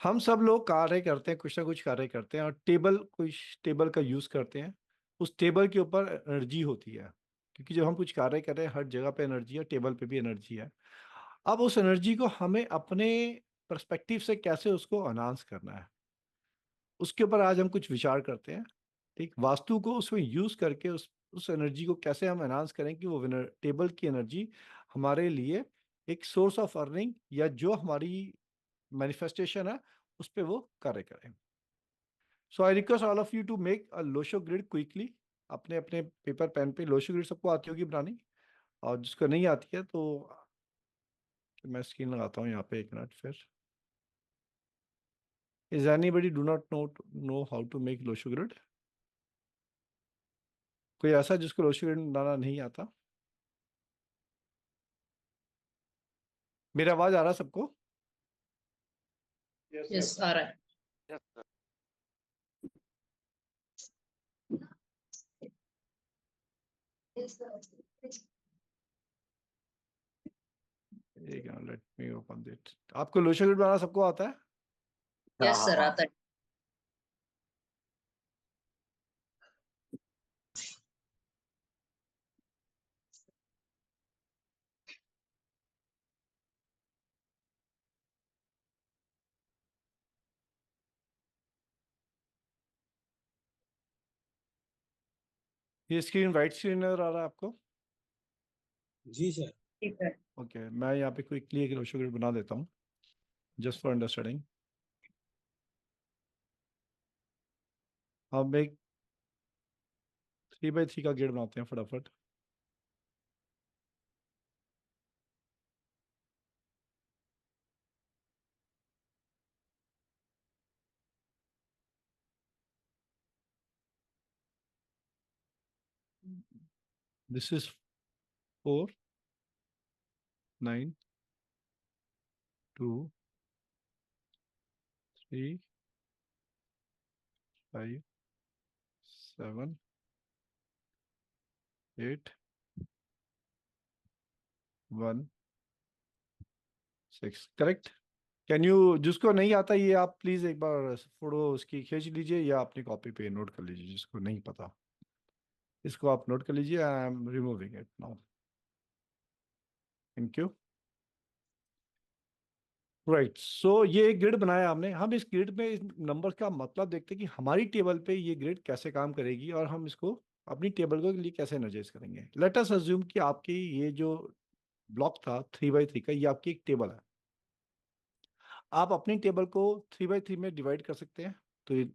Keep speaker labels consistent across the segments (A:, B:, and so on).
A: हम सब लोग कार्य करते हैं, कुछ ना कुछ कार्य करते हैं और टेबल, कुछ टेबल का यूज करते हैं। उस टेबल के ऊपर एनर्जी होती है, क्योंकि जब हम कुछ कार्य कर रहे हैं हर जगह पे एनर्जी है, टेबल पे भी एनर्जी है। अब उस एनर्जी को हमें अपने पर्सपेक्टिव से कैसे उसको एनहांस करना है, उसके ऊपर आज हम कुछ विचार करते हैं। ठीक, वास्तु को उसमें यूज करके उस एनर्जी को कैसे हम एनहांस करें कि वो टेबल की एनर्जी हमारे लिए एक सोर्स ऑफ अर्निंग या जो हमारी मैनिफेस्टेशन है उस पर वो कार्य करें। So I request all of you to make a Lo Shu grid quickly. अपने अपने पेपर पेन पे लोशो ग्रिड सबको आती होगी बनानी, और जिसको नहीं आती है तो मैं स्क्रीन लगाता हूँ यहाँ पे, एक मिनट फिर। Is anybody do not know how to make Lo Shu grid? कोई ऐसा जिसको लोशो ग्रिड बनाना नहीं आता? मेरा आवाज आ रहा है सबको?
B: यस आ रहा है।
A: एक minute, let me open it. आपको लोशो ग्रिड बनाना सबको आता है?
B: यस सर आता है।
A: ये स्क्रीन वाइट स्क्रीन नजर आ रहा है आपको?
C: जी सर।
B: ठीक है।
A: ओके, मैं यहाँ पे क्विकली एक लोशो ग्रिड बना देता हूँ जस्ट फॉर अंडरस्टैंडिंग। हम एक 3x3 का ग्रिड बनाते हैं फटाफट। This is 4, 9, 2, 3, 5, 7, 8, 1, 6। Correct. Can you, जिसको नहीं आता ये आप प्लीज एक बार फोटो उसकी खींच लीजिए या अपनी कॉपी पे नोट कर लीजिए, जिसको नहीं पता इसको आप नोट कर लीजिए। I am removing it now. Thank you. Right, so ये एक ग्रिड बनाया हमने। हम इस ग्रिड में इस नंबर का मतलब देखते हैं कि हमारी टेबल पे ये ग्रिड कैसे काम करेगी और हम इसको अपनी टेबल के लिए कैसे एनर्जाइज करेंगे। लेट अस अज्यूम कि आपकी ये जो ब्लॉक था 3x3 का, ये आपकी एक टेबल है। आप अपनी टेबल को 3x3 में डिवाइड कर सकते हैं, तो ये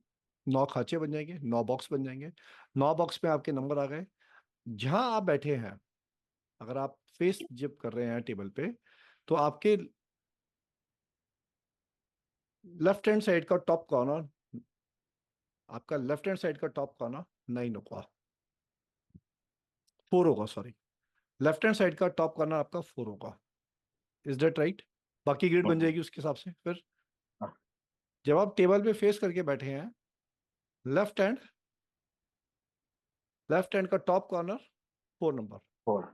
A: 9 खांचे बन जाएंगे, 9 बॉक्स बन जाएंगे। 9 बॉक्स में आपके नंबर आ गए। जहां आप बैठे हैं, अगर आप फेस जब कर रहे हैं टेबल पे, तो आपके लेफ्ट हैंड साइड का टॉप कॉर्नर, आपका लेफ्ट हैंड साइड का टॉप कॉर्नर 9 होगा, 4 होगा, सॉरी। लेफ्ट हैंड साइड का टॉप कॉर्नर आपका 4 होगा। Is that right? बाकी ग्रिड बन जाएगी उसके हिसाब से। फिर जब आप टेबल पे फेस करके बैठे हैं, लेफ्ट हैंड, लेफ्ट हैंड का टॉप कॉर्नर 4 नंबर,
C: 4।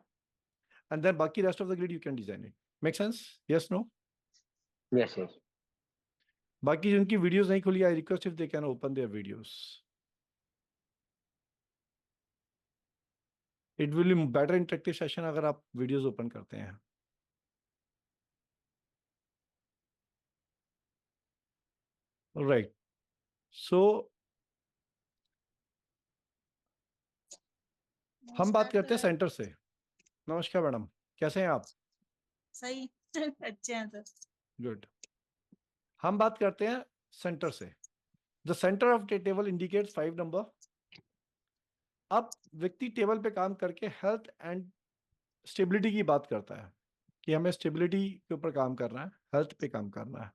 A: एंड देन बाकी rest of the grid you can design it. Make sense? Yes, no?
C: Yes yes.
A: बाकी जिनकी वीडियोस नहीं खुली, I request if they can open their videos. It will be better interactive session अगर आप videos open करते हैं। Right, सो हम बात करते हैं सेंटर से। नमस्कार मैडम, कैसे हैं आप?
D: सही अच्छे हैं सर।
A: गुड। हम बात करते हैं सेंटर से। The centre of table indicates 5 number. अब व्यक्ति टेबल पे काम करके हेल्थ एंड स्टेबिलिटी की बात करता है कि हमें स्टेबिलिटी के ऊपर काम करना है, हेल्थ पे काम करना है।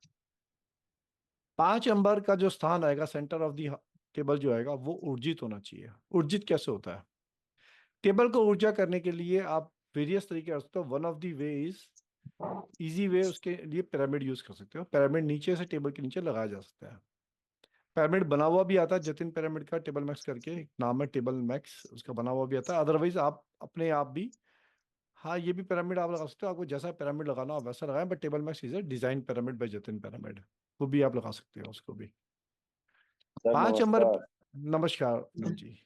A: 5 नंबर का जो स्थान आएगा सेंटर ऑफ दी टेबल जो आएगा वो ऊर्जित होना चाहिए। ऊर्जित कैसे होता है? टेबल को ऊर्जा करने के लिए आप वेरियस तरीके कर सकते हो। One of the way is easy way, उसके लिए पिरामिड यूज कर सकते हो। पिरामिड नीचे से टेबल के नीचे लगाया जा सकता है। पिरामिड बना हुआ भी आता है, जतिन पिरामिड का टेबल मैक्स करके एक नाम है, टेबल मैक्स, उसका बना हुआ भी आता है। अदरवाइज आप अपने आप भी, हाँ, ये भी पिरामिड आप लगा सकते हो। आपको जैसा पिरामिड लगाना हो वैसा लगाएं, but table max is a design pyramid by Jatin pyramid. वो भी आप लगा सकते हो उसको भी।
C: सर
A: 5 नंबर,
C: नमस्कार।
A: नमस्कार विनोद जी।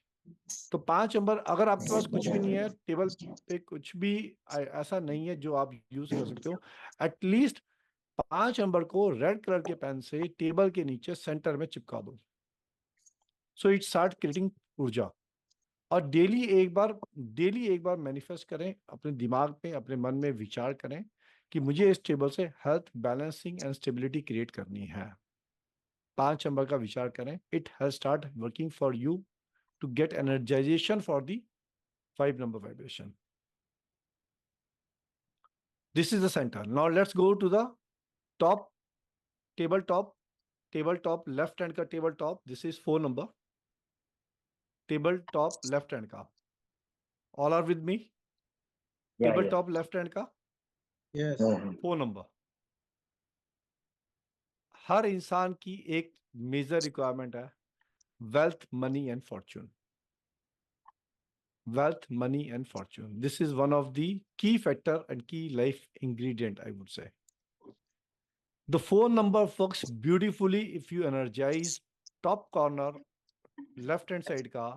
A: तो 5 नंबर, अगर आपके पास कुछ भी नहीं है टेबल पे, कुछ भी ऐसा नहीं है जो आप यूज कर सकते हो, एटलीस्ट 5 नंबर को रेड कलर के पेन से टेबल के नीचे सेंटर में चिपका दो। सो इट स्टार्ट क्रिएटिंग ऊर्जा। और डेली एक बार मैनिफेस्ट करें, अपने दिमाग में, अपने मन में विचार करें कि मुझे इस टेबल से health, balancing and stability create करनी है। 5 नंबर का विचार करें, it has start working for you to get energization for the 5 number vibration. This is the center. Now let's go to the top, table top, left hand ka table top. This is 4 number. Table top, left hand ka. All are with me? Table top, left hand ka.
C: Yes
A: 4 number. हर इंसान की एक major requirement है, wealth, money and fortune. Wealth, money and fortune. This is one of the key factor and key life ingredient, I would say. The 4 number works beautifully if you energize top corner left hand side का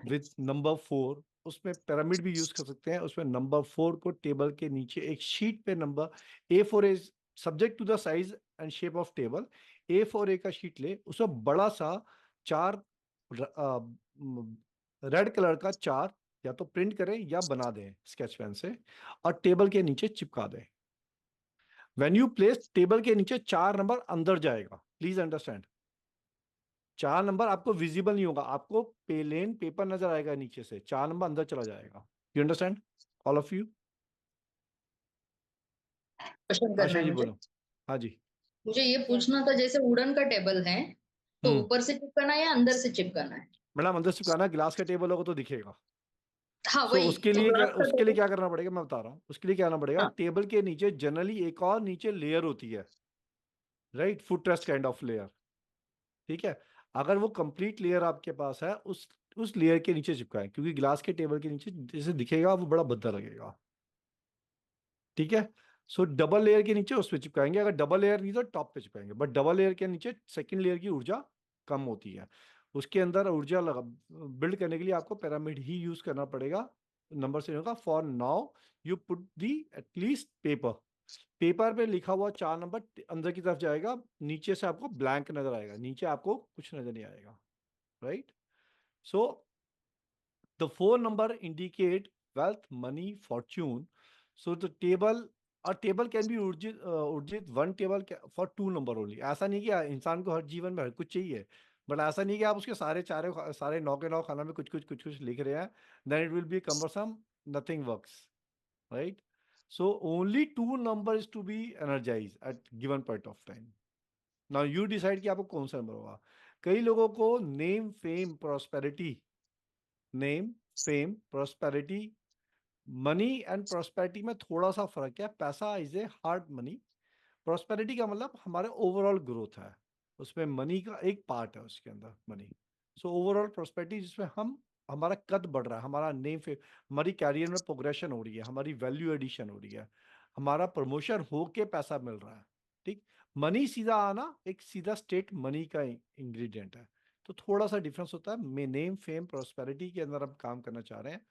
A: with number 4। उसमें pyramid भी use कर सकते हैं। उसमें number 4 को table के नीचे एक शीट पे number A4 is subject to the size and shape of table. A4 का शीट ले, उसमें बड़ा सा 4 रेड कलर का 4 या तो प्रिंट करें या बना दें स्केच पेन से और टेबल के नीचे चिपका दें। व्हेन यू प्लेस, टेबल के नीचे 4 नंबर अंदर जाएगा। प्लीज अंडरस्टैंड, 4 नंबर आपको विजिबल नहीं होगा, आपको प्लेन पेपर नजर आएगा नीचे से, 4 नंबर अंदर चला जाएगा। You understand all of you?
B: Question करना
A: आशा
B: है
A: जी
B: मुझे।
A: बोलो। हाँ जी।
B: मुझे ये पूछना था, जैसे वुडन का टेबल है तो ऊपर से चिपकाना है या अंदर से चिपकाना है?
A: मैडम अंदर चिपकाना, गिलास का टेबल होगा तो दिखेगा।
B: हाँ
A: सो
B: वही
A: उसके
B: तो,
A: लिए
B: ग्लास का
A: उसके लिए
B: टेबल।
A: क्या करना पड़ेगा मैं बता रहा हूँ। उसके लिए क्या करना पड़ेगा,
B: हाँ
A: टेबल के नीचे जनरली एक और नीचे लेयर होती है, right, foot rest kind of layer. ठीक है, अगर वो कंप्लीट लेयर आपके पास है, उस लेयर के नीचे चिपकाएं, क्योंकि गिलास के टेबल के नीचे जैसे दिखेगा वो बड़ा भद्दा लगेगा। ठीक है, सो डबल लेयर के नीचे उस पे चिपकाएंगे। अगर डबल लेयर नहीं तो टॉप पे चिपकाएंगे, बट डबल लेयर के नीचे सेकंड लेयर की ऊर्जा कम होती है। उसके अंदर ऊर्जा बिल्ड करने के लिए आपको पिरामिड ही यूज करना पड़ेगा। नंबर से होगा, for now you put the at least paper पे लिखा हुआ 4 नंबर अंदर की तरफ जाएगा, नीचे से आपको ब्लैंक नजर आएगा, नीचे आपको कुछ नजर नहीं आएगा, right. So the 4 number indicate wealth, money, fortune. So the table, a table can be urjit one table for 2 number only. ऐसा नहीं कि इंसान को हर जीवन में हर कुछ चाहिए, बट ऐसा नहीं कि आप उसके सारे 9 के 9 खाना में कुछ लिख रहे हैं, then it will be cumbersome, nothing works, right? So only 2 number is to be energized at given point of time. Now you decide कि आपको कौन सा नंबर होगा। कई लोगों को name, fame, prosperity, money and prosperity में थोड़ा सा फर्क है। पैसा is a hard money, prosperity का मतलब हमारे ओवरऑल ग्रोथ है, उसमें मनी का एक पार्ट है उसके अंदर, मनी। सो ओवरऑल प्रोस्पेरिटी जिसमें हमारा कद बढ़ रहा है, हमारा नेम फेम, हमारी कैरियर में प्रोग्रेशन हो रही है, हमारी वैल्यू एडिशन हो रही है, हमारा प्रमोशन होके पैसा मिल रहा है। ठीक, मनी सीधा आना एक सीधा स्टेट मनी का इंग्रेडिएंट है, तो थोड़ा सा डिफरेंस होता है। मैं नेम फेम प्रोस्पेरिटी के अंदर हम काम करना चाह रहे हैं,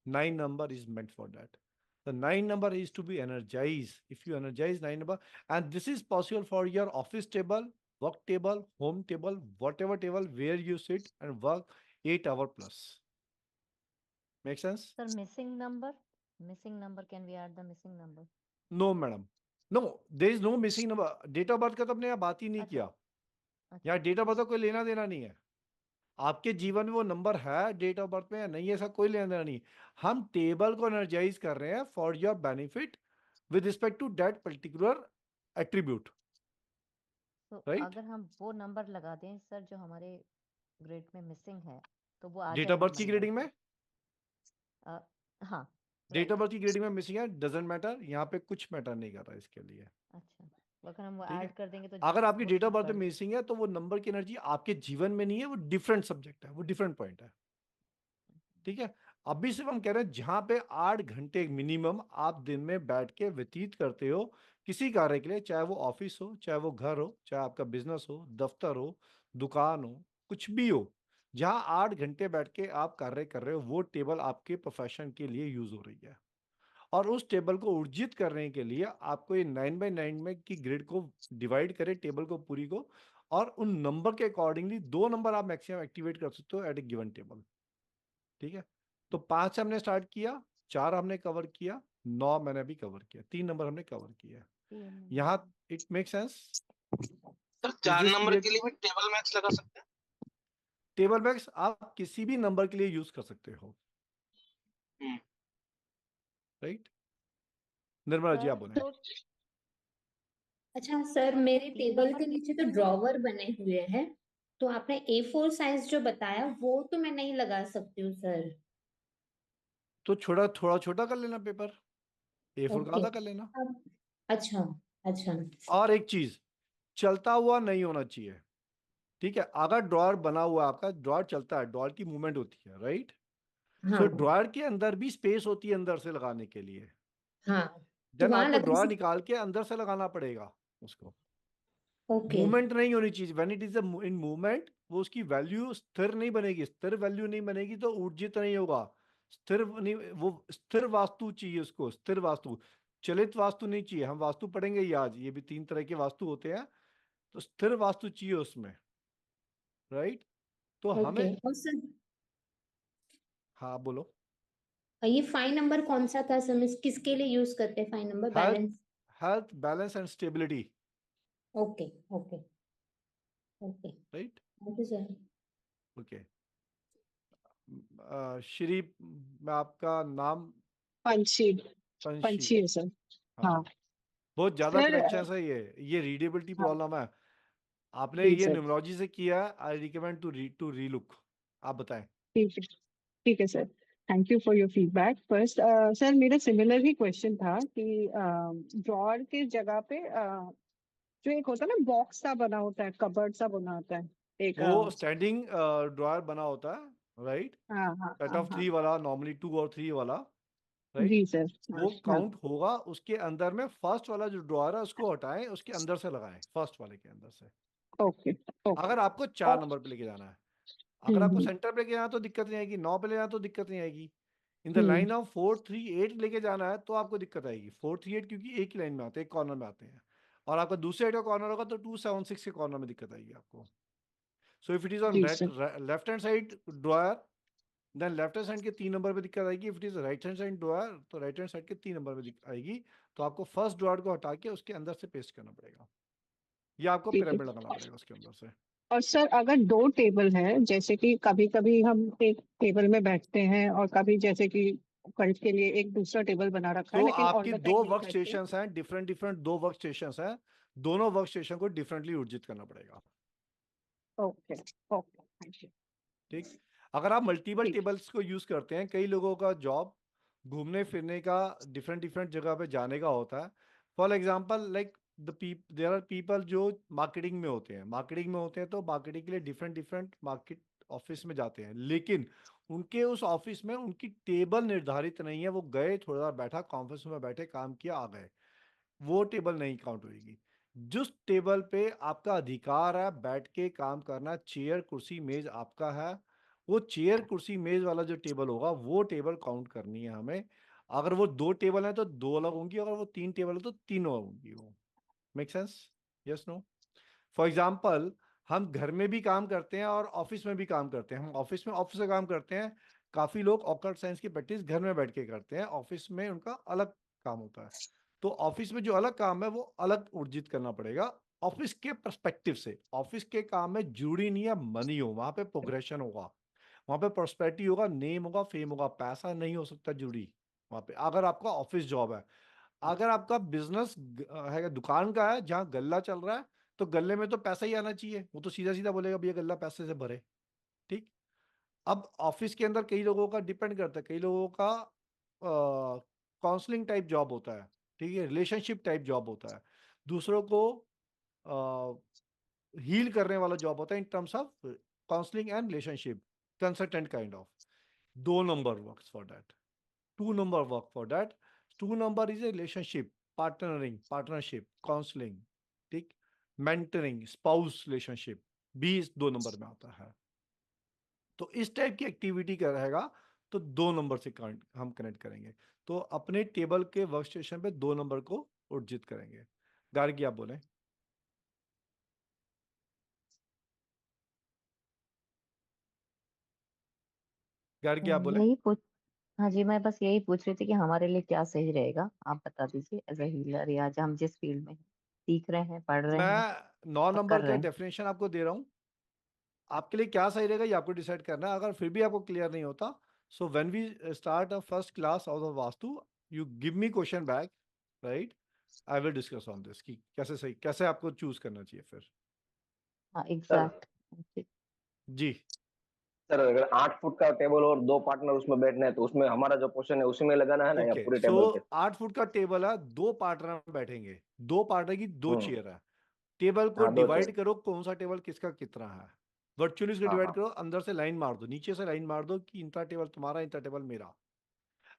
A: 9 number is meant for that. The 9 number is to be energized. If you energize 9 number, and this is possible for your office table, work table, home table, whatever table where you sit and work 8 hour plus. Make sense?
E: Sir, missing number, can we add the missing number?
A: No, madam. No, there is no missing number. Date of birth का तो अपने यहाँ बात ही नहीं किया। यहाँ date of birth का कोई लेना देना नहीं है। आपके जीवन में वो नंबर है डेट ऑफ बर्थ में या नहीं, ऐसा कोई लेना देना नहीं। हम टेबल को एनर्जाइज कर रहे हैं for your benefit with respect to that particular attribute,
E: तो
A: राइट।
E: अगर हम वो नंबर लगा दें सर जो हमारे ग्रेड में मिसिंग है, तो वो आ
A: डेट ऑफ
E: जाएगा
A: बर्थ की
E: नंबर?
A: ग्रेडिंग में,
E: हाँ
A: डेट ऑफ बर्थ की ग्रेडिंग में मिसिंग है, डजंट मैटर, यहाँ पे कुछ मैटर नहीं कर रहा इसके लिए।
E: अच्छा, तो अगर हम वो
A: ठीक है,
E: ऐड कर देंगे तो
A: अगर आपकी
E: वो
A: डेट ऑफ
E: चीज
A: बर्थ में
E: बढ़
A: मिसिंग है तो वो नंबर की एनर्जी आपके जीवन में नहीं है, वो डिफरेंट सब्जेक्ट है, वो डिफरेंट पॉइंट है। ठीक है, अभी सिर्फ हम कह रहे हैं जहां पे 8 घंटे मिनिमम आप दिन में बैठ के व्यतीत करते हो किसी कार्य के लिए, चाहे वो ऑफिस हो, चाहे वो घर हो, चाहे आपका बिजनेस हो, दफ्तर हो, दुकान हो, कुछ भी हो, जहां 8 घंटे बैठ के आप कार्य कर रहे हो, वो टेबल आपके प्रोफेशन के लिए यूज हो रही है। और उस टेबल को ऊर्जित करने के लिए आपको ये 9x9 में की ग्रिड को डिवाइड करें, टेबल को पूरी को, और उन नंबर के अकॉर्डिंगली 2 नंबर आप मैक्सिमम एक्टिवेट कर सकते हो एट ए गिवन टेबल। ठीक है, तो 5 हमने स्टार्ट किया, 4 हमने कवर किया, 9 मैंने अभी कवर किया, 3 नंबर हमने कवर किया। यहाँ it make sense?
F: Sir 4
A: this
F: number
A: clear?
F: के लिए भी टेबल मैक्स लगा सकते हैं?
A: टेबल मैक्स आप किसी भी नंबर के लिए यूज कर सकते हो, राइट? निर्मला जी आप बोले।
G: अच्छा सर, मेरे टेबल के नीचे तो ड्रॉवर बने हुए हैं, तो आपने A4 साइज जो बताया वो तो मैं नहीं लगा सकती हूँ सर।
A: तो थोड़ा छोटा कर लेना पेपर, A4 का आधा कर लेना।
G: अच्छा अच्छा।
A: और एक चीज, चलता हुआ नहीं होना चाहिए, ठीक है? अगर ड्रॉअर बना हुआ है आपका, ड्रॉअर चलता है, ड्रॉअर की मूवमेंट होती है, राइट?
G: हाँ
A: सो ड्रॉअर के अंदर भी स्पेस होती है अंदर से लगाने के लिए,
G: हाँ, तो
A: देन
G: वहां
A: आपको
G: लगा
A: ड्रॉअर निकाल के अंदर से लगाना पड़ेगा उसको।
G: ओके
A: मूवमेंट नहीं होनी चाहिए, when it is in movement वो उसकी वैल्यू स्थिर नहीं बनेगी, स्थिर वैल्यू नहीं बनेगी तो ऊर्जित नहीं होगा। स्थिर नहीं, वो स्थिर वास्तु चाहिए उसको, स्थिर वास्तु, चलित वास्तु नहीं चाहिए। हम वास्तु पढ़ेंगे ही आज, ये भी 3 तरह के वास्तु होते हैं, तो स्थिर वास्तु चाहिए उसमें, राइट? तो हमें,
G: ओके। और सर
A: हाँ बोलो।
G: ये 5 नंबर कौन सा था सर, मिस किसके लिए यूज करते हैं 5 number?
A: Health,
G: balance.
A: Health, balance and stability,
G: okay okay okay,
A: right?
G: Thank you sir.
A: Okay, Shri, मैं आपका नाम?
H: पंछी।
A: पंछी।
H: पंछी है सर।
A: हाँ,
H: हाँ
A: बहुत ज्यादा
H: सर।
A: करेक्शन है, ये रीडेबिलिटी
H: हाँ
A: प्रॉब्लम है। आपने
H: जी
A: ये
H: सर।
A: न्यूमरोलॉजी से किया, आई रिकमेंड टू रीलुक। आप बताएं।
H: ठीक है, ठीक है sir. Thank you for your feedback. First sir, मेरा सिमिलर ही क्वेश्चन था कि ड्रॉअर के जगह पे जो एक होता है ना, बॉक्स सा बना होता है, कबर्ड सा बना होता है एक
A: वो स्टैंडिंग ड्रॉअर बना होता है, राइट?
H: हाँ हाँ
A: सेट
H: हाँ
A: ऑफ
H: हाँ
A: 3 वाला, नॉर्मली 2 और 3 वाला, राइट?
H: जी सर।
A: वो
H: हाँ
A: काउंट होगा उसके अंदर में। फर्स्ट वाला जो ड्रॉअर है उसको हटाएं, उसके अंदर से लगाएं, फर्स्ट वाले के अंदर से।
H: Okay okay.
A: अगर आपको 4 नंबर पे लेके जाना है, अगर आपको
H: हम्म
A: सेंटर पे लेके जाना है तो दिक्कत नहीं आएगी, 9 पे ले जाना तो दिक्कत नहीं आएगी। In the
H: hmm
A: line of 438 लेके जाना है तो आपको दिक्कत आएगी। 438 क्योंकि एक ही लाइन में आते हैं, एक कॉर्नर में आते हैं, और आपका दूसरे साइड का कॉर्नर होगा तो 276 के कॉर्नर में दिक्कत आएगी आपको। So if it is on
H: जी sir.
A: Left hand side drawer, then left hand side के 3 नंबर पे दिक्कत आएगी। If it is right hand side drawer तो राइट हैंड साइड के 3 नंबर पे दिक्कत आएगी। तो आपको फर्स्ट ड्रॉयर को हटा के उसके अंदर से पेस्ट करना पड़ेगा, या आपको
H: ठीक है।
A: पिरामिड लगाना पड़ेगा उसके अंदर से।
H: और सर, अगर 2 टेबल है, जैसे कि कभी कभी हम एक टेबल में बैठते हैं और कभी जैसे कि कल के लिए एक दूसरा टेबल बना रखा है,
A: तो
H: लेकिन ऑल
A: आपकी
H: द
A: 2
H: टाइम नहीं
A: वर्क
H: बैठते।
A: स्टेशन हैं, डिफरेंट डिफरेंट 2 वर्क स्टेशन हैं, दोनों वर्क स्टेशन को डिफरेंटली ऊर्जित करना पड़ेगा।
H: Okay okay, thank you.
A: ठीक, अगर आप मल्टीपल
H: ठीक।
A: टेबल्स को यूज करते हैं, कई लोगों का जॉब घूमने फिरने का, डिफरेंट डिफरेंट जगह पे जाने का होता है। For example like there are people जो मार्केटिंग में होते हैं, तो मार्केटिंग के लिए डिफरेंट डिफरेंट मार्केट ऑफिस में जाते हैं, लेकिन उनके उस ऑफिस में उनकी टेबल निर्धारित नहीं है। वो गए, थोड़ा देर बैठा, कॉन्फ्रेंस में बैठे, काम किया, आ गए, वो टेबल नहीं काउंट होगी। जिस टेबल पे आपका अधिकार है बैठ के काम करना, चेयर कुर्सी मेज आपका है, वो चेयर कुर्सी मेज वाला जो टेबल होगा वो टेबल काउंट करनी है हमें। अगर वो 2 टेबल है तो 2 अलग होंगी, अगर वो 3 टेबल है तो 3 अलग होंगी। वो make sense? Yes, no? For example, हम घर में भी काम करते हैं और ऑफिस में भी काम करते हैं। हम ऑफिस में काम करते हैं, काफी लोग ऑकल्ट साइंस की प्रैक्टिस घर में बैठ के करते हैं, ऑफिस में उनका अलग काम होता है। तो ऑफिस में जो अलग काम है वो अलग ऊर्जित करना पड़ेगा ऑफिस के पर्सपेक्टिव से। ऑफिस के काम में जरूरी नहीं है मनी हो, वहां पे प्रोग्रेशन होगा, वहां पे प्रोस्पेरिटी होगा, नेम होगा, फेम होगा, पैसा नहीं हो सकता जरूरी वहां पे, अगर आपका ऑफिस जॉब है। अगर आपका बिजनेस है, दुकान का है जहाँ गल्ला चल रहा है, तो गल्ले में तो पैसा ही आना चाहिए, वो तो सीधा सीधा बोलेगा भैया गल्ला पैसे से भरे। ठीक, अब ऑफिस के अंदर कई लोगों का डिपेंड करता है, कई लोगों का काउंसलिंग टाइप जॉब होता है, ठीक है, रिलेशनशिप टाइप जॉब होता है, दूसरों को हील करने वाला जॉब होता है in terms of counselling and relationship, consultant kind of. 2 number works for that, 2 number work for that. 2 number is a relationship, partnering, partnership, counselling, ठीक, मेंटरिंग, स्पाउस रिलेशनशिप भी इस 2 नंबर में आता है। तो इस टाइप की एक्टिविटी का रहेगा तो 2 नंबर से हम कनेक्ट करेंगे। तो अपने टेबल के वर्क स्टेशन पे 2 नंबर को अर्जित करेंगे। गार्गी आप बोलें। गार्गी आप बोलें।
E: यही पूछ हाँ जी, मैं बस यही पूछ रही थी कि हमारे लिए क्या सही रहेगा, आप बता दीजिए एज अ हीलर, या जो हम जिस फील्ड में हैं, सीख रहे हैं, पढ़ रहे हैं
A: मैं 9
E: और
A: नंबर
E: कर
A: का
E: रहे हैं।
A: डेफिनेशन आपको दे रहा हूँ। आपके लिए क्या सही रहेगा ये आपको डिसाइड करना है। अगर फिर भी आपको क्लियर नहीं होता, so when we start a first class of vastu, you give me question back, right, I will discuss on this कि कैसे सही, कैसे आपको चूज करना चाहिए फिर।
E: हाँ
C: सर
E: एग्जैक्ट।
A: जी
C: सर अगर 8 फुट का टेबल और 2 पार्टनर उसमें बैठने हैं तो उसमें हमारा जो पोर्शन है उसी में लगाना है ना, या
A: ओके,
C: पूरे
A: सो
C: टेबल पे?
A: 8 फुट का टेबल है, 2 पार्टनर बैठेंगे, 2 पार्टनर की 2
C: हम्म।
A: चेयर है। टेबल को
C: हाँ, 2 चेयर।
A: डिवाइड करो, कौन सा टेबल किसका कितना है, वर्चुअली उसको
C: हाँ
A: डिवाइड
C: हाँ।
A: करो, अंदर से लाइन मार दो, नीचे से लाइन मार दो कि इनका टेबल तुम्हारा, इनका टेबल मेरा,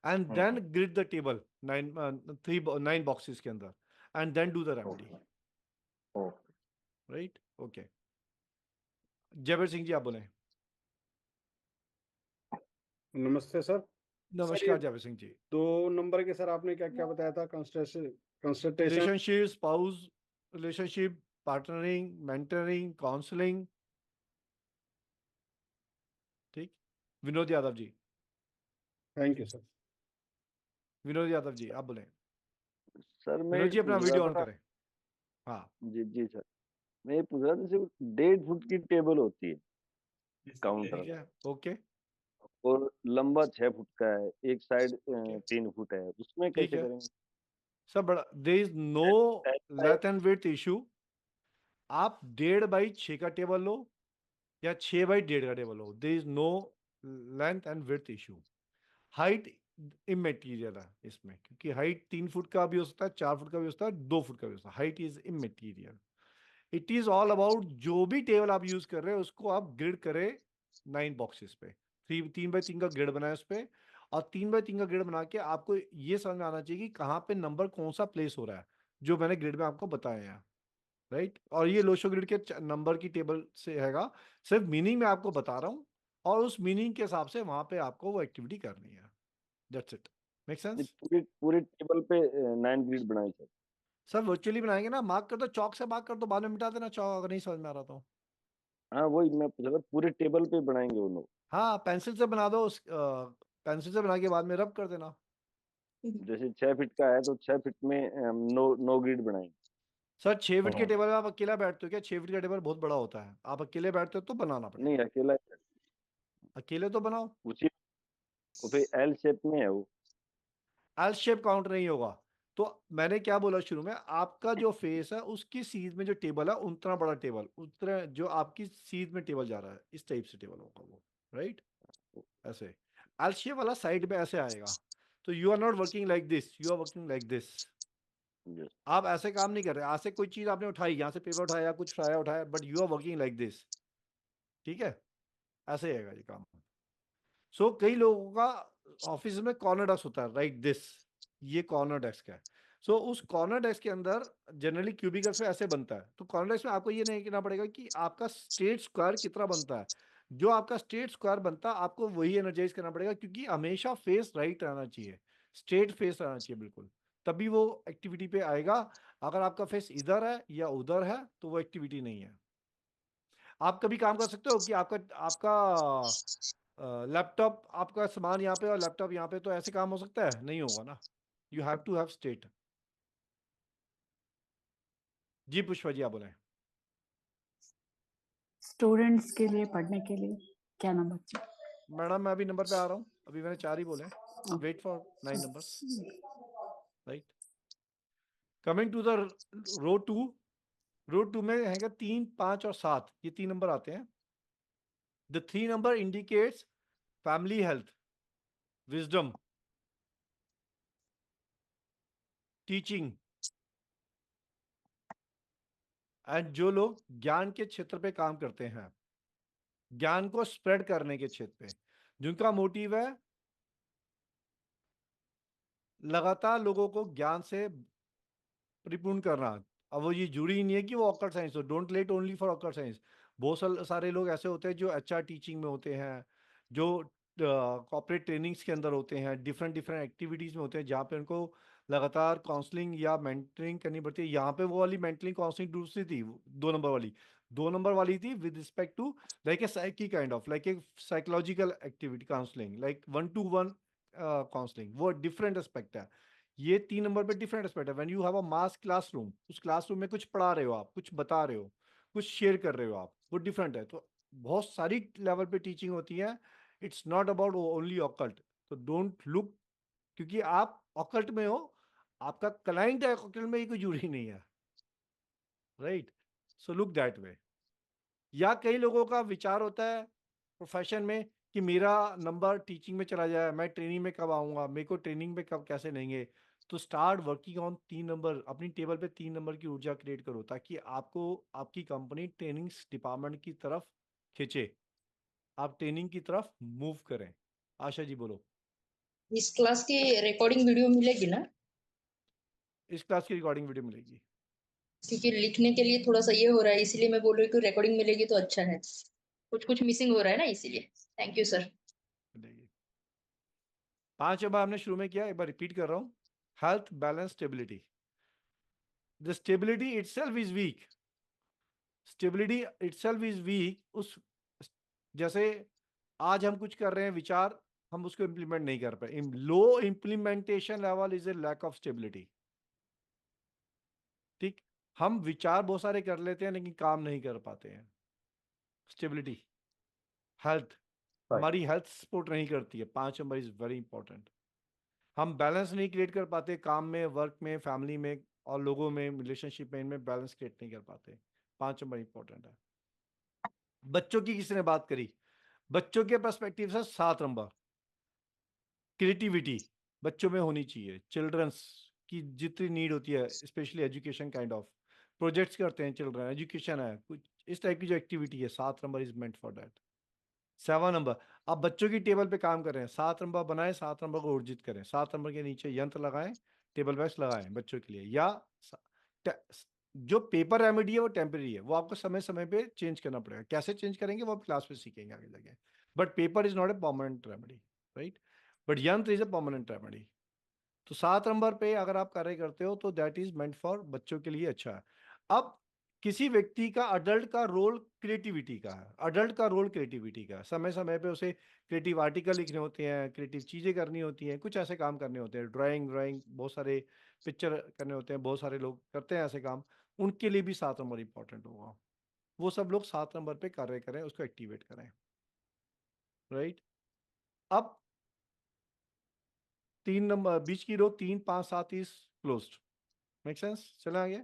A: and then
C: hmm.
A: Grid the table 9 boxes के अंदर, and then do the remedy,
C: okay.
A: Right. Okay, Jayveer Singh ji आप बोले।
I: नमस्ते सर। सर ये
A: नमस्कार जयवीर सिंह जी।
I: 2 नंबर के सर आपने क्या क्या बताया था? Consultation,
A: relationship, spouse relationship, partnering, mentoring, counselling, ठीक। Vinod Yadav ji.
I: Thank you sir.
A: Vinod Yadav ji आप बोले।
J: सर मैं
A: विनोद
J: ये
A: जी अपना
J: पूछ
A: वीडियो
J: रहा
A: ऑन
J: था।
A: करें। हाँ
J: जी जी सर, मैं ये पूछ रहा था, जैसे 1.5 फुट की टेबल होती है काउंटर,
A: ठीक है, ओके,
J: और लंबा 6 फुट का है, एक साइड
A: ओके,
J: 3 फुट है, उसमें
A: ठीक
J: कैसे
A: है।
J: करेंगे?
A: सब बड़ा, there is no length and width issue. आप 1.5 बाई 6 का टेबल लो या 6 बाई 1.5 का टेबल लो, there is no length and width issue. Height immaterial है इसमें, क्योंकि हाइट 3 फुट का भी हो सकता है, 4 फुट का भी हो सकता है, 2 फुट का भी हो सकता है। Height is immaterial. It is all about जो भी टेबल आप यूज कर रहे हैं उसको आप ग्रिड करें 9 बॉक्सेस पे। 3 बाई 3 का ग्रिड बनाए उस पे, और 3 बाई 3 का ग्रिड बना के आपको ये समझ में आना चाहिए कि कहाँ पे नंबर कौन सा प्लेस हो रहा है, जो मैंने ग्रिड में आपको बताया है, राइट। और ये लोशो ग्रिड के नंबर की टेबल से हैगा, सिर्फ मीनिंग मैं आपको बता रहा हूँ, और उस मीनिंग के हिसाब से वहां पे आपको वो एक्टिविटी करनी है। That's it, make sense.
J: पूरे पूरे टेबल पे 9 ग्रिड बनाए सर?
A: सर वर्चुअली बनाएंगे ना, मार्क कर दो, चौक से मार्क कर दो, बाद में मिटा देना चौक, अगर नहीं समझ में आ रहा तो।
J: हाँ वही मैं पूछ रहा था, पूरे टेबल पे बनाएंगे वो लोग?
A: हाँ पेंसिल से बना दो, पेंसिल से बना के बाद में रब कर देना।
J: जैसे 6 फीट का है तो 6 फीट में 9 ग्रिड बनाएंगे?
A: सर 6 फीट के टेबल में आप अकेला बैठते हो क्या? 6 फीट का टेबल बहुत बड़ा होता है, आप अकेले बैठते हो तो बनाना
J: नहीं,
A: पड़ेगा।
J: अकेला ही है।
A: अकेले तो बनाओ।
J: उसी वो फिर एल शेप में है वो?
A: एल शेप काउंट नहीं होगा। तो मैंने क्या बोला शुरू में, आपका जो फेस है उसकी सीध में जो टेबल है उतना बड़ा टेबल, उतना जो आपकी सीध में टेबल जा रहा है, इस टाइप से टेबल होगा वो, राइट। ऐसे एल शेप वाला साइड में ऐसे आएगा। तो you are not working like this, you are working like this.
J: Yes.
A: आप ऐसे काम नहीं कर रहे, आज से कोई चीज आपने उठाई, यहाँ से पेपर उठाया, कुछ उठाया, but you are working like this, ठीक है। ऐसे ही आएगा ये काम। सो कई लोगों का ऑफिस में कॉर्नर डेस्क होता है, राइट दिस, ये कॉर्नर डेस्क है। सो उस कॉर्नर डेस्क के अंदर जनरली क्यूबिकल्स में ऐसे बनता है। तो कॉर्नर डेस्क में आपको ये नहीं कहना पड़ेगा कि आपका स्ट्रेट स्क्वायर कितना बनता है, जो आपका स्ट्रेट स्क्वायर बनता है आपको वही एनर्जाइज करना पड़ेगा, क्योंकि हमेशा फेस राइट रहना चाहिए, स्ट्रेट फेस रहना चाहिए बिल्कुल, तभी वो एक्टिविटी पे आएगा। अगर आपका फेस इधर है या उधर है तो वो एक्टिविटी नहीं है। आप कभी काम कर सकते हो कि आपका आपका लैपटॉप, आपका सामान यहाँ पे और लैपटॉप यहाँ पे, तो ऐसे काम हो सकता है? नहीं होगा ना। You have to have state. जी पुष्पा जी आप बोले।
K: स्टूडेंट्स के लिए, पढ़ने के लिए क्या नंबर चाहिए?
A: मैडम मैं अभी नंबर पे आ रहा हूँ, अभी मैंने 4 ही बोले, wait for 9 numbers, right. Coming to the row 2, row 2 में हैगा 3, 5 और 7, ये 3 नंबर आते हैं। The 3 number indicates family health, wisdom, teaching, and जो लोग ज्ञान के क्षेत्र पे काम करते हैं, ज्ञान को स्प्रेड करने के क्षेत्र पे, जिनका मोटिव है लगातार लोगों को ज्ञान से परिपूर्ण करना। अब वो ये जरूरी नहीं है कि वो ऑकल्ट साइंस हो, don't let only for occult science. बहुत सारे लोग ऐसे होते हैं जो एचआर टीचिंग में होते हैं, जो कॉर्पोरेट ट्रेनिंग्स के अंदर होते हैं, डिफरेंट डिफरेंट एक्टिविटीज़ में होते हैं, जहाँ पे उनको लगातार काउंसलिंग या मेंटरिंग करनी पड़ती है। यहाँ पे वो वाली मेंटरिंग काउंसलिंग दूसरी थी, 2 नंबर वाली थी with respect to like a psyche kind of like a psychological activity counselling, like 1-to-1 counselling, वो डिफरेंट एस्पेक्ट है। ये 3 नंबर पे डिफरेंट एस्पेक्ट है। When you have a mass classroom, उस क्लासरूम में कुछ पढ़ा रहे हो आप, कुछ बता रहे हो, कुछ शेयर कर रहे हो आप, वो डिफरेंट है। तो बहुत सारी लेवल पे टीचिंग होती है, it's not about only occult. तो डोंट लुक, क्योंकि आप ऑकल्ट में हो, आपका क्लाइंट है ऑकल्ट में, ये कोई जरूरी नहीं है, right? So look that way. या कई लोगों का विचार होता है प्रोफेशन में कि मेरा नंबर टीचिंग में चला जाए, मैं ट्रेनिंग में कब आऊँगा, मेरे को ट्रेनिंग में कब कैसे लेंगे। तो स्टार्ट वर्किंग ऑन 3 नंबर, अपनी टेबल पे 3 नंबर की ऊर्जा क्रिएट करो, ताकि आपको आपकी कंपनी ट्रेनिंग्स डिपार्टमेंट की तरफ खींचे, आप ट्रेनिंग की तरफ मूव करें। आशा जी बोलो।
B: इस क्लास की रिकॉर्डिंग वीडियो मिलेगी ना?
A: इस क्लास की रिकॉर्डिंग वीडियो मिलेगी।
B: क्योंकि लिखने के लिए थोड़ा सा ये हो रहा है, इसीलिए मैं बोल रही हूँ कि रिकॉर्डिंग मिलेगी तो अच्छा है। कुछ मिसिंग हो रहा है ना, इसीलिए। Thank you sir.
A: मिलेगी। 5 नंबर हमने शुरू में किया, एक बार रिपीट कर रहा हूँ। Health, balance, stability. The stability itself is weak, stability itself is weak. उस जैसे आज हम कुछ कर रहे हैं विचार, हम उसको इंप्लीमेंट नहीं कर पाए, low implementation level is a lack of stability. ठीक, हम विचार बहुत सारे कर लेते हैं लेकिन काम नहीं कर पाते हैं। स्टेबिलिटी, हेल्थ, हमारी हेल्थ सपोर्ट नहीं करती है। 5 नंबर इज वेरी इंपॉर्टेंट। हम बैलेंस नहीं क्रिएट कर पाते, काम में, वर्क में, फैमिली में और लोगों में, रिलेशनशिप में, इनमें बैलेंस क्रिएट नहीं कर पाते। 5 नंबर इंपॉर्टेंट है। बच्चों की किसी ने बात करी, बच्चों के पर्सपेक्टिव से 7 नंबर क्रिएटिविटी बच्चों में होनी चाहिए। चिल्ड्रंस की जितनी नीड होती है, specially education kind of projects करते हैं चिल्ड्रन, एजुकेशन है, कुछ इस टाइप की जो एक्टिविटी है, 7 number is meant for that. 7 number, आप बच्चों की टेबल पे काम कर रहे हैं, 7 नंबर बनाएं, 7 नंबर को ऊर्जित करें, 7 नंबर के नीचे यंत्र लगाएं, टेबल बैग्स लगाएं बच्चों के लिए। या जो पेपर रेमेडी है वो टेम्परेरी है, वो आपको समय समय पे चेंज करना पड़ेगा। कैसे चेंज करेंगे वो आप क्लास में सीखेंगे आगे जाके, but paper is not a permanent remedy, right? But यंत्र इज ए परमानेंट रेमेडी। तो 7 नंबर पे अगर आप कार्य करते हो तो दैट इज मेंट फॉर बच्चों के लिए अच्छा है। अब किसी व्यक्ति का, अडल्ट का रोल क्रिएटिविटी का है, अडल्ट का रोल क्रिएटिविटी का है। समय समय पे उसे क्रिएटिव आर्टिकल लिखने होते हैं, क्रिएटिव चीज़ें करनी होती हैं, कुछ ऐसे काम करने होते हैं, ड्राइंग, बहुत सारे पिक्चर करने होते हैं, बहुत सारे लोग करते हैं ऐसे काम, उनके लिए भी 7 नंबर इंपॉर्टेंट होगा। वो सब लोग 7 नंबर पे कार्य करें, उसको एक्टिवेट करें, राइट? अब 3 नंबर बीच की रो 3, 5, 7 इज क्लोज्ड। Make sense? चले आगे।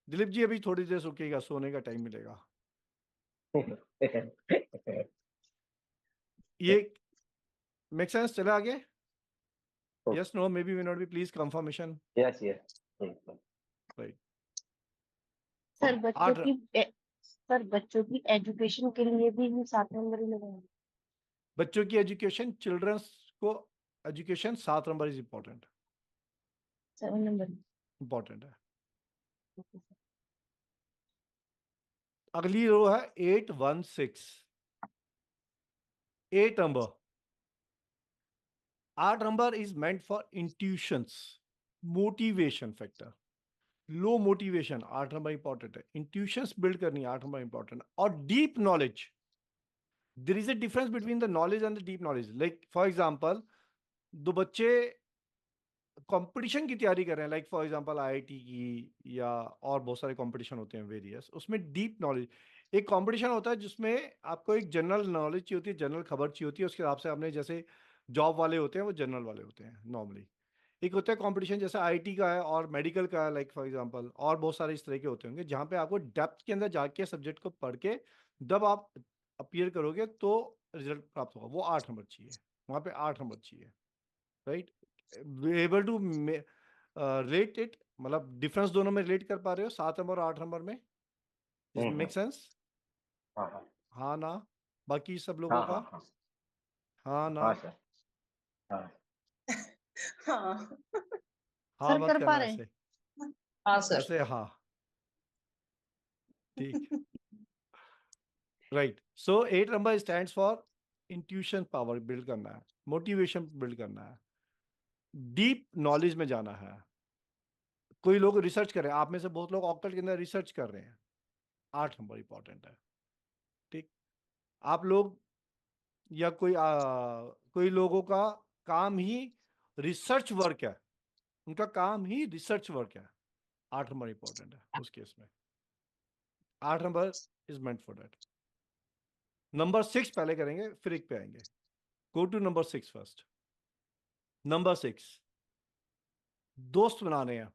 A: दिलीप जी अभी थोड़ी देर रुकिएगा, सोने का टाइम मिलेगा। ये मेक सेंस? चले आगे। Yes, no, maybe, may not be, please confirmation.
C: Yes
A: right.
E: Sir बच्चों की एजुकेशन के लिए भी 7 नंबर ही लगाएंगे?
A: बच्चों की एजुकेशन, चिल्ड्रंस को education 7 number is important.
E: 7 number
A: important है। अगली रो है 816, 8 number. 8 number is meant for intuitions, motivation factor. Low motivation 8 number important है। इंट्यूशंस बिल्ड करनी 8 नंबर इंपॉर्टेंट है। और deep knowledge, there is a difference between the knowledge and the deep knowledge. Like for example, दो बच्चे competition की तैयारी कर रहे हैं, लाइक फॉर एग्जांपल आईआईटी की या और बहुत सारे कंपटीशन होते हैं वेरियस, उसमें डीप नॉलेज, एक कंपटीशन होता है जिसमें आपको एक जनरल नॉलेज चाहिए होती है, जनरल खबर चाहिए होती है, उसके हिसाब से आपने, जैसे जॉब वाले होते हैं वो जनरल वाले होते हैं नॉर्मली। एक होता है कंपटीशन जैसे आईटी का है और मेडिकल का है, लाइक फॉर एग्जांपल, और बहुत सारे इस तरह के होते होंगे जहाँ पे आपको डेप्थ के अंदर जाके सब्जेक्ट को पढ़ के जब आप अपीयर करोगे तो रिजल्ट प्राप्त होगा, वो 8 नंबर चाहिए, वहाँ पे 8 नंबर चाहिए, right? Able to relate it, मतलब डिफरेंस दोनों में रिलेट कर पा रहे हो 7 नंबर और 8 नंबर में? Make sense? हाँ ना? बाकी सब लोगों का हाँ ना?
D: हाँ
A: हाँ
E: सर
A: मत
E: कर पा
A: करना
E: रहे हैं?
A: ऐसे।
B: हाँ सर।
A: ऐसे हाँ, ठीक, right. So 8 number stands for intuition power build करना है, मोटिवेशन बिल्ड करना है, डीप नॉलेज में जाना है। कोई लोग रिसर्च कर रहे हैं, आप में से बहुत लोग ऑक्टल के अंदर रिसर्च कर रहे हैं, 8 नंबर इंपॉर्टेंट है, ठीक। आप लोग या कोई लोगों का काम ही रिसर्च वर्क है, उनका काम ही रिसर्च वर्क है, 8 नंबर इंपॉर्टेंट है उस केस में। 8 number is meant for that. Number 6 पहले करेंगे, फिर एक पे आएंगे। Go to number 6 first. Number 6, दोस्त बनाने हैं,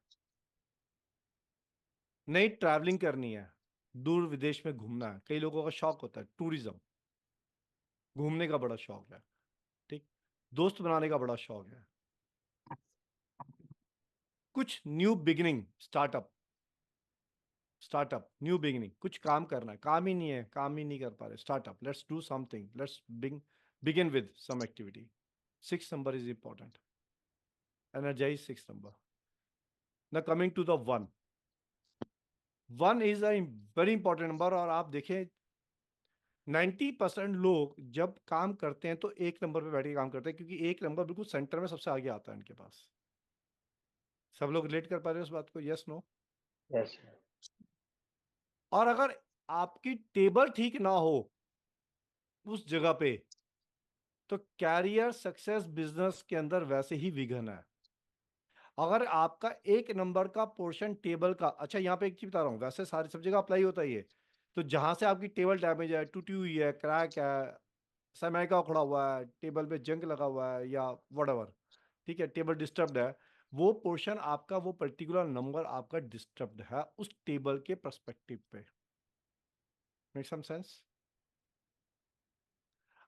A: नई ट्रैवलिंग करनी है, दूर विदेश में घूमना है। कई लोगों का शौक होता है टूरिज्म, घूमने का बड़ा शौक है, ठीक। दोस्त बनाने का बड़ा शौक है, कुछ new beginning, startup new beginning, कुछ काम करना है, काम ही नहीं है, काम ही नहीं कर पा रहे, startup, let's do something, let's begin with some activity. 6 number is important, energize 6 number. Now coming to the 1 is a very important number। और आप देखें 90% लोग जब काम करते हैं तो 1 नंबर पे बैठ के काम करते हैं, क्योंकि 1 नंबर बिल्कुल सेंटर में सबसे आगे आता है इनके पास। सब लोग रिलेट कर पा रहे हैं उस बात को? Yes no?
C: यस।
A: और अगर आपकी टेबल ठीक ना हो उस जगह पे, तो कैरियर सक्सेस बिजनेस के अंदर वैसे ही विघन है। अगर आपका 1 नंबर का पोर्शन टेबल का, अच्छा यहाँ पे एक चीज बता रहा हूँ, वैसे सारी सब जगह अप्लाई होता है ये, तो जहां से आपकी टेबल डैमेज है, टूटी हुई है, क्रैक है, समय का उखड़ा हुआ है, टेबल पे जंग लगा हुआ है या व्हाटएवर, ठीक है, टेबल डिस्टर्ब्ड है, वो पोर्शन आपका, वो पर्टिकुलर नंबर आपका डिस्टर्ब्ड है उस टेबल के पर्सपेक्टिव पे। Make some sense?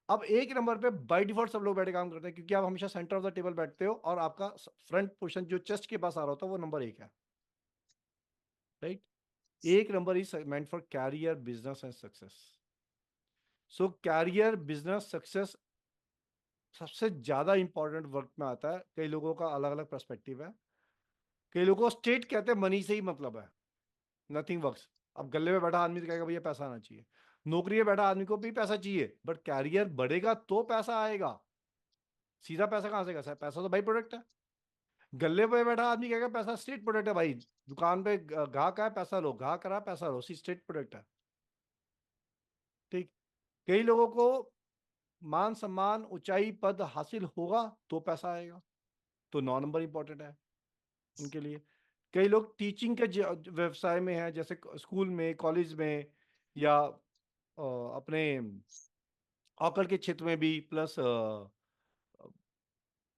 A: अब 1 नंबर पे बाय डिफॉल्ट सब लोग बैठे काम करते हैं, क्योंकि आप हमेशा सेंटर ऑफ द टेबल बैठते हो और आपका फ्रंट पोर्शन जो चेस्ट के पास आ रहा होता है वो नंबर 1 है, right. 1 number is meant for career, business and success. So career, business, success सबसे ज्यादा इंपॉर्टेंट वर्क में आता है। कई लोगों का अलग अलग पर्सपेक्टिव है। कई लोगों को स्टेट कहते हैं मनी से ही मतलब है, नथिंग वर्क्स। अब गले में बैठा आदमी तो कहेगा भैया पैसा आना चाहिए, नौकरी में बैठा आदमी को भी पैसा चाहिए, बट कैरियर बढ़ेगा तो पैसा आएगा। सीधा पैसा कहां से आएगा? पैसा तो बाई प्रोडक्ट है। गले पे बैठा आदमी कहेगा पैसा स्टेट प्रोडक्ट है भाई, दुकान पे ग्राहक है पैसा लो, ग्राहक रहा पैसा लो, स्टेट प्रोडक्ट है, ठीक। कई लोगों को मान सम्मान, ऊंचाई, पद हासिल होगा तो पैसा आएगा, तो 9 नंबर इंपॉर्टेंट है उनके लिए। कई लोग टीचिंग के व्यवसाय में हैं, जैसे स्कूल में, कॉलेज में, या अपने ऑकल के क्षेत्र में भी, प्लस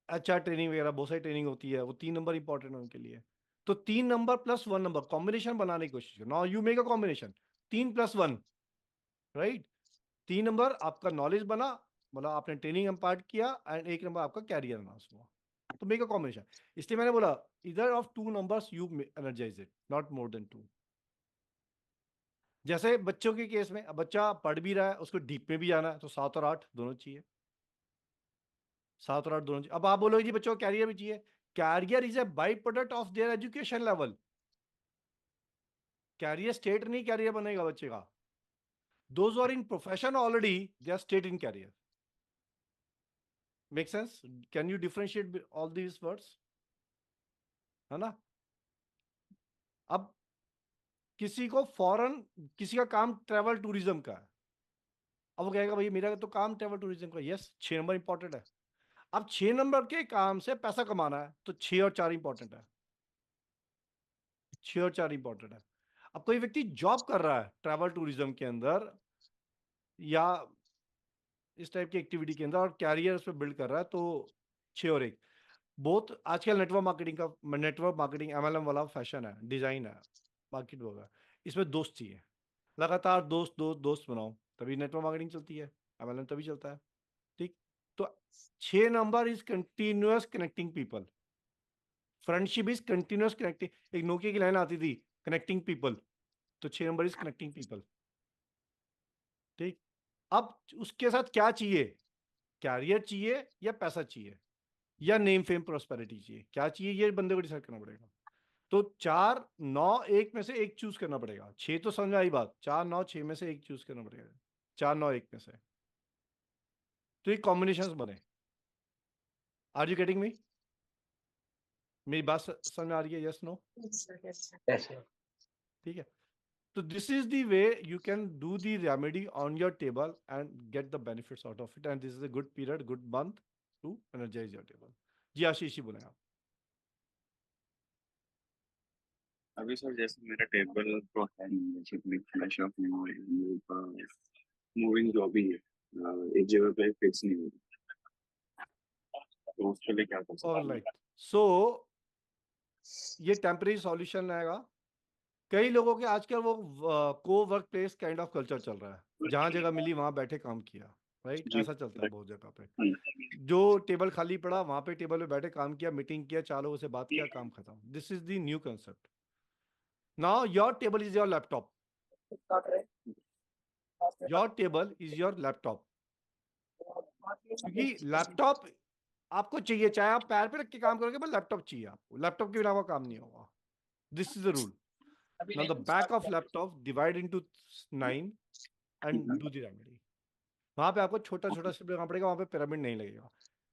A: HR ट्रेनिंग वगैरह बहुत सारी ट्रेनिंग होती है, वो 3 नंबर इंपॉर्टेंट है उनके लिए। तो 3 नंबर प्लस 1 नंबर कॉम्बिनेशन बनाने की कोशिश करो। Now you make a combination 3 + 1, right. 3 number आपका नॉलेज बना, मतलब आपने ट्रेनिंग इम्पार्ट किया, एंड 1 नंबर आपका कैरियर अनाउंस हुआ, तो मेक अ कॉम्बिनेशन। इसलिए मैंने बोला इधर of 2 numbers you energize it, not more than 2। जैसे बच्चों के केस में, अब बच्चा पढ़ भी रहा है, उसको डीप में भी जाना है, तो 7 और 8 दोनों चाहिए, 7 और 8 दोनों चाहिए। अब आप बोलोगे जी बच्चों को कैरियर भी चाहिए, career is a byproduct of their education level. Career state नहीं कैरियर बनेगा बच्चे का। Those are in profession already, they are state in career. Make sense? Can you differentiate all these words? है ना? अब किसी को फॉरेन, किसी का काम ट्रैवल टूरिज्म का है, अब वो कहेगा भाई मेरा तो काम ट्रैवल टूरिज्म का, यस 6 नंबर इंपॉर्टेंट है। अब 6 नंबर के काम से पैसा कमाना है, तो 6 और 4 इंपॉर्टेंट है, 6 और 4 इंपॉर्टेंट है। अब कोई व्यक्ति जॉब कर रहा है ट्रैवल टूरिज्म के अंदर या इस टाइप की एक्टिविटी के अंदर और कैरियर उस पर बिल्ड कर रहा है, तो 6 और 1 बहुत। आजकल नेटवर्क मार्केटिंग MLM वाला फैशन है, डिजाइन है, मार्केट होगा, इसमें दोस्त चाहिए, लगातार दोस्त दोस्त दोस्त बनाओ, तभी नेटवर्क मार्केटिंग चलती है, MLM तभी चलता है, ठीक। तो 6 number is continuous connecting people, friendship is continuous connecting. एक नोकिया की लाइन आती थी, कनेक्टिंग पीपल, तो 6 नंबर इज कनेक्टिंग पीपल, ठीक। अब उसके साथ क्या चाहिए? कैरियर चाहिए या पैसा चाहिए या नेम फेम प्रॉस्पेरिटी चाहिए? क्या चाहिए ये बंदे को डिसाइड करना पड़ेगा। तो 4 9 1 में से एक चूज करना पड़ेगा। 6 तो समझ में आई बात, 4 9 6 में से एक चूज करना पड़ेगा, 4 9 1 में से। तो ये कॉम्बिनेशंस बने। Are you getting me? मेरी बात समझ में आ रही है? Yes no? ठीक है। So this is the way you can do the remedy on your table and get the benefits out of it, and this is a good period, good month to energize your table. जी आशीष जी बोले आप।
L: अभी sir जैसे मेरा table तो है नहीं basically flash of moving जो भी है एक जगह पे फिक्स नहीं हो तो उसके लिए क्या कर सकते हैं?
A: ऑलराइट, सो ये टेम्परेरी सॉल्यूशन रहेगा। कई लोगों के आजकल वो को work place kind of culture चल रहा है, जहाँ जगह मिली वहां बैठे काम किया, राइट?
L: जी,
A: ऐसा चलता है बहुत जगह पे। जो टेबल खाली पड़ा वहां पे टेबल पे बैठे काम किया, मीटिंग किया, 4 लोगों से बात किया, काम खत्म। This is the new concept. Now your table is your laptop. Your table is your laptop, क्योंकि लैपटॉप आपको चाहिए, चाहे आप पैर पे रख के काम करोगे, पर लैपटॉप चाहिए आपको। लैपटॉप के बिना वो काम नहीं होगा। This is the rule. Now the back of laptop divide into 9 and do the remedy. वहां पे आपको छोटा छोटा स्टेप लगाना पड़ेगा, वहां पे पिरामिड नहीं लगेगा।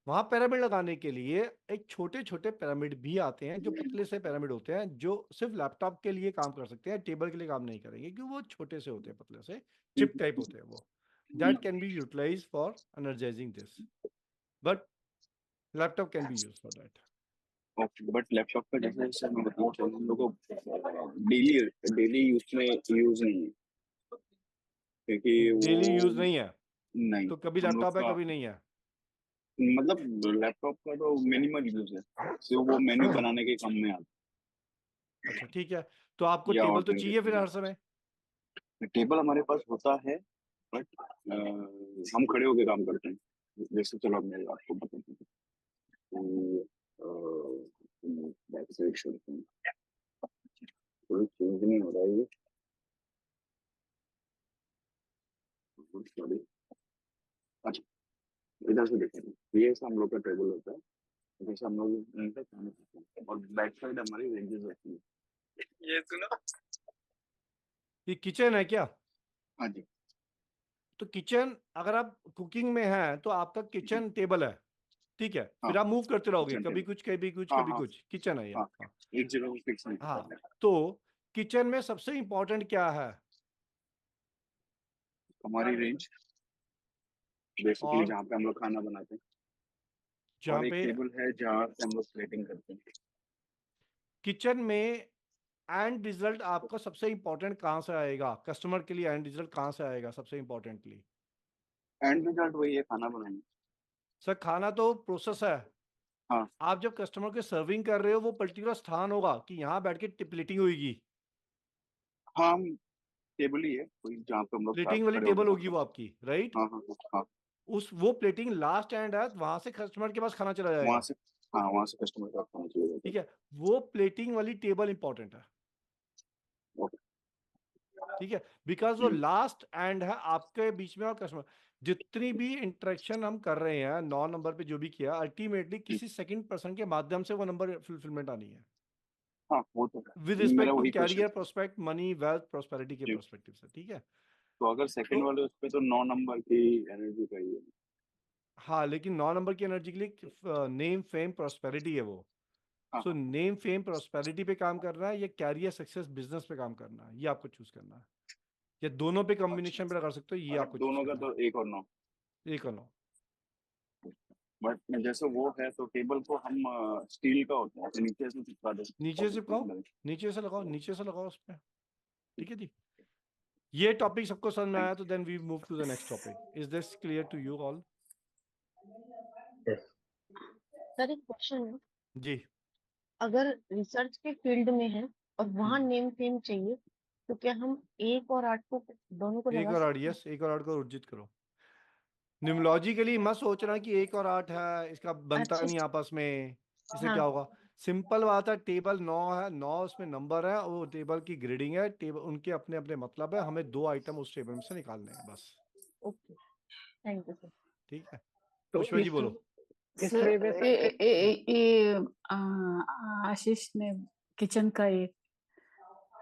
A: वहां पिरामिड लगाने के लिए एक छोटे छोटे पिरामिड भी आते हैं, जो पतले से पिरामिड होते हैं, जो सिर्फ लैपटॉप के लिए काम कर सकते हैं, टेबल के लिए काम नहीं करेंगे, क्योंकि वो छोटे से होते हैं, पतले से चिप टाइप होते हैं वो। That can be utilize for energizing this, but laptop can be use for that.
L: But laptop का जैसे सर मैं बताऊँ तो हम लोगों को डेली यूज नहीं है, क्योंकि
A: डेली
L: वो
A: यूज नहीं है,
L: नहीं
A: तो कभी
L: हम लोग
A: लैपटॉप है
L: का
A: कभी नहीं है।
L: मतलब लैपटॉप का तो मिनिमल यूज है, सिर्फ वो मेन्यू बनाने के काम में आता
A: अच्छा ठीक है, तो आपको
L: या
A: टेबल तो
L: और
A: चाहिए फिर हर समय।
L: टेबल हमारे पास होता है, बट हम खड़े होके काम करते हैं। जैसे चलो मैं आपको बताता हूँ बैक साइड शो कोई चेंज नहीं हो रहा है ये, सॉरी। अच्छा इधर से देखें, ये ऐसा हम लोग का टेबल होता है, जैसे हम लोग इन पे काम करते हैं, और बैक साइड हमारी रेंजेस होती है।
F: ये सुनो,
A: ये किचन है क्या?
L: हाँ जी,
A: तो किचन, अगर आप कुकिंग में हैं तो आपका किचन टेबल है, ठीक है।
L: हाँ
A: फिर आप मूव करते रहोगे,
L: किचन
A: कभी
L: टेबल,
A: कुछ कभी कुछ
L: हाँ
A: कभी
L: हाँ
A: कुछ, किचन है ये
L: हाँ
A: आपका।
L: एक जगह को फिक्स नहीं
A: हाँ,
L: करता है।
A: तो किचन में सबसे इंपॉर्टेंट क्या है?
L: हमारी रेंज बेसिकली
A: और
L: जहाँ पे हम लोग खाना बनाते हैं,
A: जहाँ
L: और एक
A: पे
L: टेबल है जहाँ पे हम लोग प्लेटिंग करते हैं।
A: किचन में एंड रिजल्ट आपका सबसे इंपॉर्टेंट कहाँ से आएगा? कस्टमर के लिए एंड रिजल्ट कहाँ से आएगा सबसे इंपॉर्टेंटली?
L: एंड रिजल्ट वही है, खाना बनाना।
A: सर खाना तो प्रोसेस है।
L: हाँ
A: आप जब कस्टमर के सर्विंग कर रहे हो, वो पर्टिकुलर स्थान होगा कि यहाँ बैठ के प्लेटिंग होगी।
L: हाँ हम टेबल ही है कोई जहाँ पे हम लोग
A: प्लेटिंग वाली
L: खड़े होकर
A: टेबल
L: काम
A: होगी वो आपकी, राइट?
L: करते हैं। हाँ हाँ हाँ
A: उस वो प्लेटिंग लास्ट एंड है, वहां से कस्टमर के पास खाना चला
L: वहाँ
A: जाएगा,
L: से, हाँ वहाँ से कस्टमर का खाना चाहिए जाता
A: ठीक है। वो प्लेटिंग वाली टेबल इंपॉर्टेंट है,
L: है। ओके
A: ठीक है, बिकॉज वो लास्ट एंड है आपके बीच में और कस्टमर। जितनी भी इंटरेक्शन हम कर रहे हैं 9 नंबर पे जो भी किया, अल्टीमेटली किसी सेकंड पर्सन के माध्यम से वो नंबर फुलफिलमेंट आनी है,
L: हाँ वो तो है,
A: विद
L: मेरा
A: रिस्पेक्ट टू
L: वही question
A: career prospect, money, wealth, prosperity के
L: जी।
A: प्रोस्पेक्टिव से, ठीक है।
L: तो अगर सेकंड
A: तो
L: वाले उस पे तो 9 नंबर की एनर्जी चाहिए।
A: हाँ, लेकिन 9 नंबर की एनर्जी के लिए नेम फेम प्रोस्पेरिटी है वो।
L: हाँ
A: सो नेम फेम प्रोस्पेरिटी पे काम करना है या कैरियर सक्सेस बिजनेस पे काम करना है, ये आपको चूज करना है, या दोनों पे कॉम्बिनेशन पे कर सकते हो, ये
L: अगर
A: आपको चूज
L: दोनों का
A: करना
L: तो 1 और 9,
A: है। एक और 9।
L: बट जैसे वो है तो टेबल को हम स्टील का होता है तो नीचे से चिपका देते हैं।
A: नीचे से लगाओ, नीचे से लगाओ, नीचे से लगाओ उस पे, ठीक है जी। ये टॉपिक सबको समझ में आया, तो then we move to the next topic. Is this clear to you all?
M: Sir एक क्वेश्चन है,
A: जी,
M: अगर रिसर्च के फील्ड में है और वहाँ नेम फेम चाहिए, तो क्या हम 1 और 8 को दोनों को
A: एक
M: लगा
A: और 8,
M: सकते हैं?
A: यस, एक और 8 को अर्जित करो। न्यूमरोलॉजिकली मत सोचना कि 1 और 8 है, इसका बनता
M: अच्छा
A: नहीं आपस में, इससे क्या
M: हाँ
A: होगा। सिंपल बात है, टेबल 9 है, 9 उसमें नंबर है, वो टेबल की ग्रेडिंग है, टेबल उनके अपने अपने मतलब है, हमें 2 आइटम उस टेबल में से निकालने हैं बस,
M: ओके, थैंक यू सर।
A: ठीक है।
I: तो
A: पुष्पा जी
I: इस
A: बोलो।
I: इस
K: सर
I: वे में सर
K: आशीष ने किचन का एक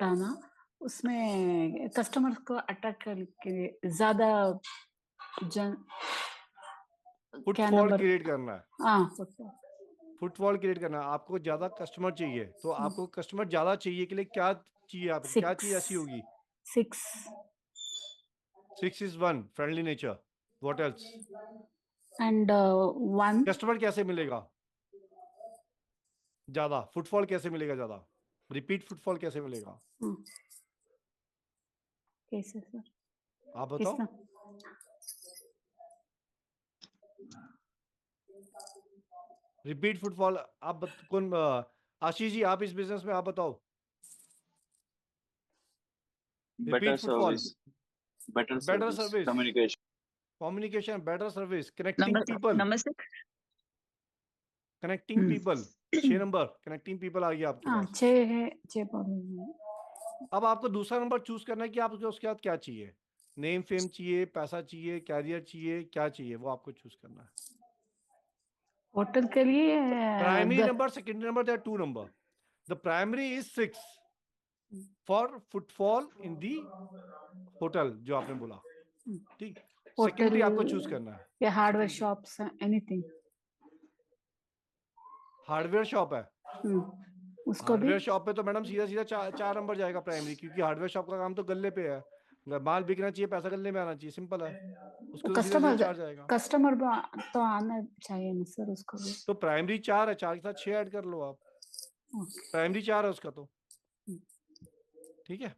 K: था ना, उसमें कस्टमर को अट्रैक्ट करने के लिए ज्यादा जन क्या
A: फुटफॉल
K: नंबर,
A: क्रिएट करना है,
K: हाँ फुटफॉल,
A: फुटफॉल क्रिएट करना है। आपको ज्यादा कस्टमर चाहिए, तो आपको कस्टमर ज्यादा चाहिए के लिए क्या चाहिए, आपको क्या चीज ऐसी होगी?
K: 6
A: 6 is 1 friendly nature, what else?
K: and 1
A: customer कैसे मिलेगा ज्यादा? फुटफॉल कैसे मिलेगा ज्यादा? रिपीट फुटफॉल कैसे मिलेगा?
K: कैसे सर,
A: आप बताओ।
K: किसका?
A: रिपीट फुटफॉल कौन आशीष जी, आप इस बिजनेस में आप बताओ।
L: better
A: repeat footfall,
L: service, better
A: better
L: service,
A: service,
L: communication.
A: Communication, better service, connecting people,
D: number 6
A: connecting people. 6 number connecting people आ गया आपके
K: हाँ
A: पास।
K: 6 है, 6 प्रॉब्लम है।
A: अब आपको दूसरा नंबर चूज करना है कि आपको उसके बाद क्या चाहिए। नेम फेम चाहिए, पैसा चाहिए, कैरियर चाहिए, क्या चाहिए वो आपको चूज करना है।
K: होटल के लिए
A: primary number, secondary number, there 2 number. The primary is 6 for footfall in the hotel, जो आपने बोला, ठीक। सेकेंडरी आपको चूज करना है।
K: या hardware shops, anything.
A: Hardware shop है,
K: उसको भी
A: हार्डवेयर शॉप पे तो मैडम सीधा सीधा 4 नंबर जाएगा प्राइमरी, क्योंकि हार्डवेयर शॉप का काम तो गल्ले पे है। माल बिकना चाहिए, पैसा गल्ले में आना चाहिए, सिंपल है। उसको तो सीधा सीधा 4 जाएगा।
K: कस्टमर तो आना चाहिए ना सर उसको भी।
A: तो प्राइमरी 4 है, 4 के साथ 6 ऐड कर लो आप। प्राइमरी 4 है उसका तो, ठीक है।